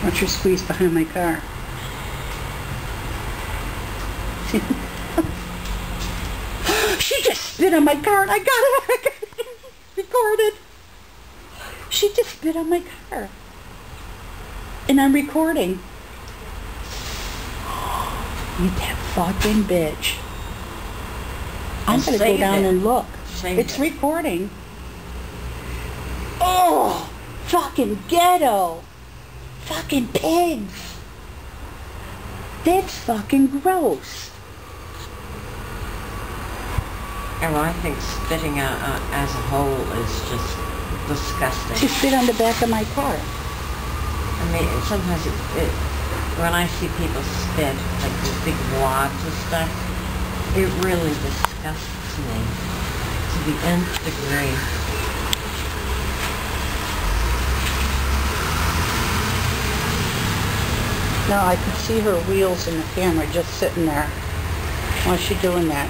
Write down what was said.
Watch her squeeze behind my car. She just spit on my car and I got it recorded. She just spit on my car. And I'm recording. You that fucking bitch. I'm gonna go down and look. It's recording. Oh, fucking ghetto. Fucking pigs. That's fucking gross. And I think spitting as a whole is just disgusting. She spit on the back of my car. I mean, sometimes when I see people spit, like these big wads of stuff, it really disgusts me to the nth degree. No, I could see her wheels in the camera just sitting there. Why is she doing that?